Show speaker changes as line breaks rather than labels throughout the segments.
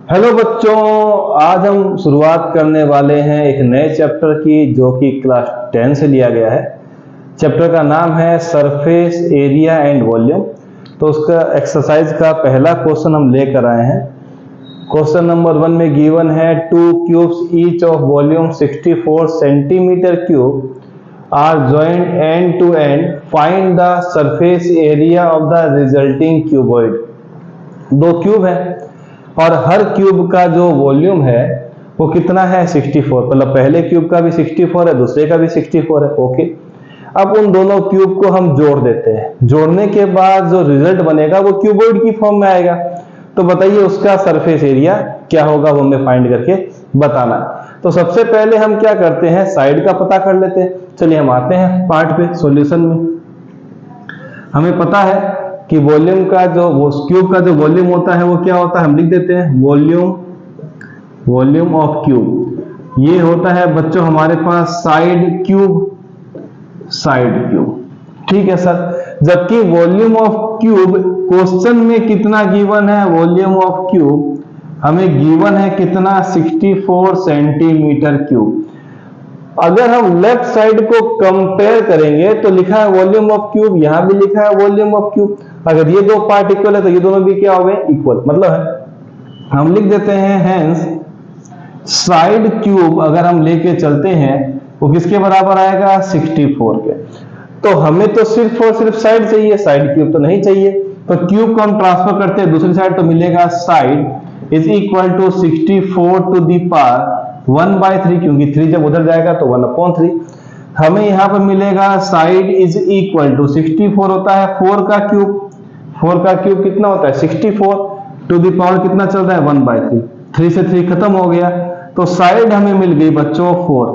Hello बच्चों, आज हम शुरुआत करने वाले हैं एक नए चैप्टर की जो कि क्लास 10 से लिया गया है। चैप्टर का नाम है सरफेस एरिया एंड वॉल्यूम। तो उसका एक्सरसाइज का पहला क्वेश्चन हम लेकर आए हैं। क्वेश्चन नंबर 1 में गिवन है 2 cubes each of volume 64 centimetre cube are joint end to end, find the surface area of the resulting cuboid. दो क्यूब है और हर क्यूब का जो वॉल्यूम है वो कितना है 64। मतलब पहले क्यूब का भी 64 है, दूसरे का भी 64 है। ओके, अब उन दोनों क्यूब को हम जोड़ देते हैं। जोड़ने के बाद जो रिजल्ट बनेगा वो क्यूबॉइड की फॉर्म में आएगा। तो बताइए उसका सरफेस एरिया क्या होगा, वो हमें फाइंड करके बताना है। तो सबसे पहले हम क्या करते हैं, साइड का पता कर लेते हैं। चलिए हम आते हैं पार्ट पे, सॉल्यूशन में। हमें पता है कि वॉल्यूम का जो क्यूब का जो वॉल्यूम होता है वो क्या होता है, हम लिख देते हैं वॉल्यूम ऑफ क्यूब। ये होता है बच्चों हमारे पास साइड क्यूब। ठीक है सर। जबकि वॉल्यूम ऑफ क्यूब क्वेश्चन में कितना गिवन है, वॉल्यूम ऑफ क्यूब हमें गिवन है कितना 64 सेंटीमीटर क्यूब। अगर हम लेफ्ट साइड को कंपेयर करेंगे तो लिखा है वॉल्यूम ऑफ क्यूब, यहां भी लिखा है वॉल्यूम ऑफ क्यूब। अगर ये दो पार्ट इक्वल है तो ये दोनों भी क्या हो गए, इक्वल। मतलब है हम लिख देते हैं हेंस साइड क्यूब अगर हम लेके चलते हैं वो किसके बराबर आएगा, 64 के। तो हमें तो सिर्फ और सिर्फ साइड चाहिए, साइड क्यूब तो नहीं चाहिए। तो क्यूब को हम ट्रांसफर करते हैं दूसरी साइड, तो मिलेगा side is equal to 64 to the power 1/3, क्योंकि 3 जब उधर जाएगा तो 1/3। हमें यहां पर मिलेगा साइड इज इक्वल टू 64 होता है 4 का क्यूब। 4 का क्यूब कितना होता है 64 टू दी पावर कितना चल रहा है 1/3। 3 से 3 खत्म हो गया, तो साइड हमें मिल गई बच्चों 4।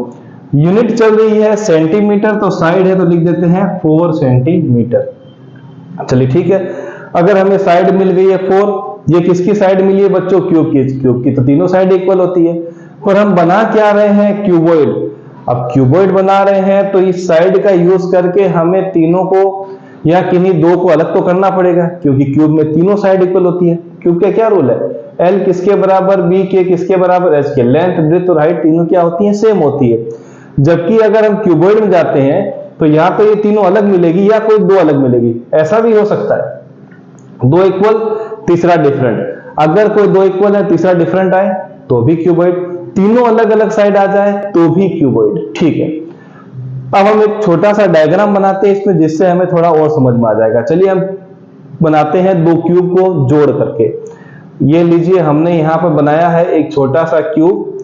यूनिट चल रही है सेंटीमीटर, तो साइड है तो लिख देते हैं 4 सेंटीमीटर। चलिए ठीक है। अगर हमें साइड मिल गई है 4, ये किसकी साइड मिली है बच्चों, क्यूब की। तो तीनों साइड इक्वल होती है। और हम बना क्या रहे हैं, क्यूबॉइड। अब क्यूबॉइड बना रहे हैं तो इस साइड का यूज करके हमें तीनों को या किन्हीं दो को अलग तो करना पड़ेगा, क्योंकि क्यूब में तीनों साइड इक्वल होती है। क्यूब का क्या रूल है, एल किसके बराबर बी के किसके बराबर एच के। लेंथ ब्रेथ और हाइट तीनों क्या होती है, सेम होती है। जबकि अगर हम क्यूबॉइड में जाते हैं तो या तो ये तीनों अलग मिलेगी या कोई दो अलग मिलेगी। ऐसा भी हो सकता है, दो इक्वल तीसरा डिफरेंट। अगर कोई दो इक्वल है तीसरा डिफरेंट आए तो भी क्यूबॉइड, तीनों अलग अलग साइड आ जाए तो भी क्यूबॉइड। ठीक है, अब हम एक छोटा सा डायग्राम बनाते हैं इसमें, जिससे हमें थोड़ा और समझ में आ जाएगा। चलिए हम बनाते हैं दो क्यूब को जोड़ करके। ये लीजिए हमने यहां पर बनाया है एक छोटा सा क्यूब।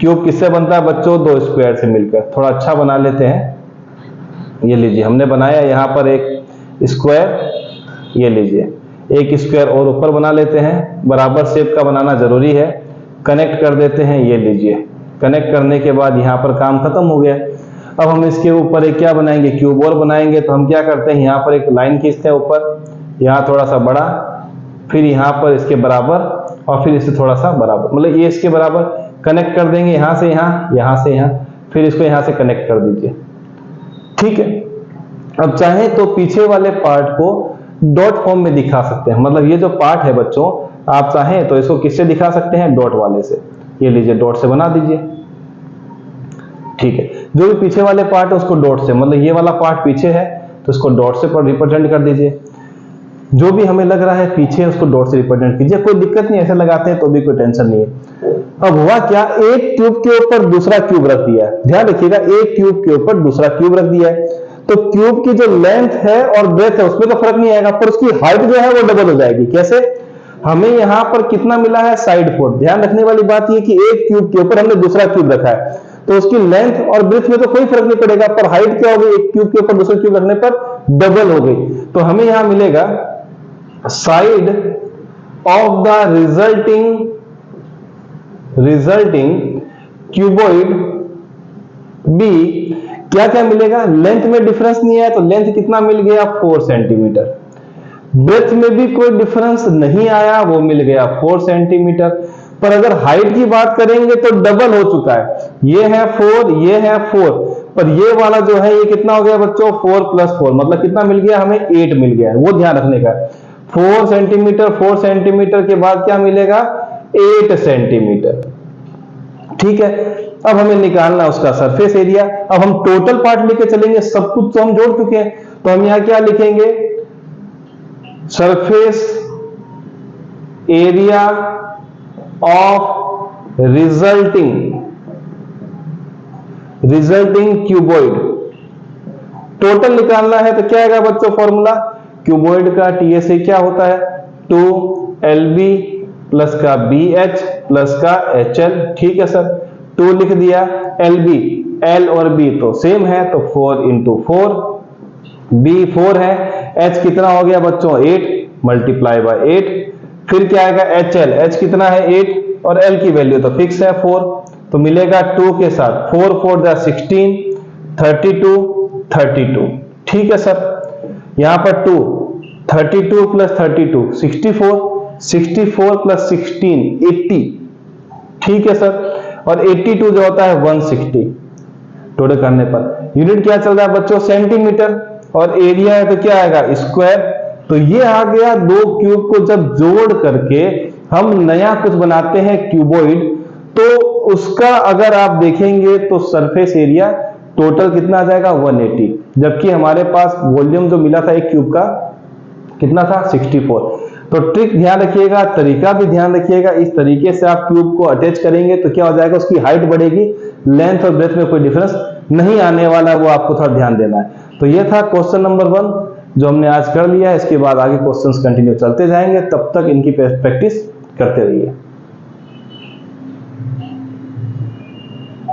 क्यूब किससे बनता है बच्चों, दो स्क्वायर से मिलकर। थोड़ा अच्छा बना लेते हैं। ये लीजिए हमने बनाया यहां पर एक स्क्वायर। ये लीजिए एक स्क्वायर और ऊपर बना लेते हैं, बराबर शेप का बनाना जरूरी है। कनेक्ट कर देते हैं, ये लीजिए। कनेक्ट करने के बाद यहाँ पर काम खत्म हो गया। अब हम इसके ऊपर एक क्या बनाएंगे, क्यूब और बनाएंगे। तो हम क्या करते हैं, यहाँ पर एक लाइन खींचते हैं ऊपर, यहाँ थोड़ा सा बड़ा, फिर यहाँ पर इसके बराबर और फिर इससे थोड़ा सा बराबर, मतलब ये इसके बराबर कनेक्ट कर देंगे। यहाँ से यहाँ, यहाँ से यहाँ, फिर इसको यहाँ से कनेक्ट कर दीजिए। ठीक है। अब चाहे तो पीछे वाले पार्ट को डॉट फॉर्म में दिखा सकते हैं। मतलब ये जो पार्ट है बच्चों, आप चाहें तो इसको किससे दिखा सकते हैं, डॉट वाले से। ये लीजिए डॉट से बना दीजिए। ठीक है, जो भी पीछे वाले पार्ट है उसको डॉट से, मतलब ये वाला पार्ट पीछे है तो इसको डॉट से रिप्रेजेंट कर दीजिए। जो भी हमें लग रहा है पीछे उसको डॉट से रिप्रेजेंट कीजिए, कोई दिक्कत नहीं, ऐसे लगाते हैं तो भी कोई टेंशन नहीं है। अब हुआ क्या, एक क्यूब के ऊपर दूसरा क्यूब रख दिया है। ध्यान रखिएगा, एक क्यूब के ऊपर दूसरा क्यूब रख दिया है। तो क्यूब की जो लेंथ है और ब्रेथ है उसमें तो फर्क नहीं आएगा, पर उसकी हाइट जो है वो डबल हो जाएगी। कैसे, हमें यहां पर कितना मिला है, साइड 4। ध्यान रखने वाली बात यह कि एक क्यूब के ऊपर हमने दूसरा क्यूब रखा है तो उसकी लेंथ और ब्रेथ में तो कोई फर्क नहीं पड़ेगा, पर हाइट क्या हो गई, एक क्यूब के ऊपर दूसरा क्यूब रखने पर डबल हो गई। तो हमें यहां मिलेगा side of the resulting cuboid B. क्या क्या मिलेगा, लेंथ में डिफरेंस नहीं है तो लेंथ कितना मिल गया 4 सेंटीमीटर। ब्रेथ में भी कोई डिफरेंस नहीं आया, वो मिल गया 4 सेंटीमीटर। पर अगर हाइट की बात करेंगे तो डबल हो चुका है। ये है 4, ये है 4, पर ये वाला जो है ये कितना हो गया बच्चों, 4 + 4, मतलब कितना मिल गया हमें, 8 मिल गया है। वो ध्यान रखने का, 4 सेंटीमीटर 4 सेंटीमीटर के बाद क्या मिलेगा, 8 सेंटीमीटर। ठीक है, अब हमें निकालना उसका सरफेस एरिया। अब हम टोटल पार्ट लेके चलेंगे, सब कुछ तो हम जोड़ चुके हैं, तो हम यहां क्या लिखेंगे, surface area of resulting cuboid. Total निकालना है तो क्या आएगा बच्चों फॉर्मूला, क्यूबॉइड का टीएसए क्या होता है, 2LB प्लस का BH प्लस का HL। ठीक है सर, 2 लिख दिया, LB L और B तो सेम है तो 4 इंटू 4, B 4 है, H कितना हो गया बच्चों 8 मल्टीप्लाई बाय 8, फिर क्या आएगा HL, H कितना है 8 और L की वैल्यू तो फिक्स है 4, तो मिलेगा 2 के साथ 4 4 जा 16, 32। ठीक है सर, यहां पर 2 32 प्लस 32 64 प्लस 16 80। ठीक है सर, और 82 जो होता है 160 टोटल करने पर। यूनिट क्या चल रहा है बच्चों, सेंटीमीटर, और एरिया है तो क्या आएगा स्क्वायर। तो ये आ गया, दो क्यूब को जब जोड़ करके हम नया कुछ बनाते हैं क्यूबॉइड, तो उसका अगर आप देखेंगे तो सरफेस एरिया टोटल कितना आ जाएगा 180, जबकि हमारे पास वॉल्यूम जो मिला था एक क्यूब का कितना था 64। तो ट्रिक ध्यान रखिएगा, तरीका भी ध्यान रखिएगा, इस तरीके से आप क्यूब को अटैच करेंगे तो क्या हो जाएगा, उसकी हाइट बढ़ेगी, लेंथ और ब्रेथ में कोई डिफरेंस नहीं आने वाला, वो आपको थोड़ा ध्यान देना है। तो ये था क्वेश्चन नंबर 1 जो हमने आज कर लिया है। इसके बाद आगे क्वेश्चंस कंटिन्यू चलते जाएंगे, तब तक इनकी प्रैक्टिस करते रहिए।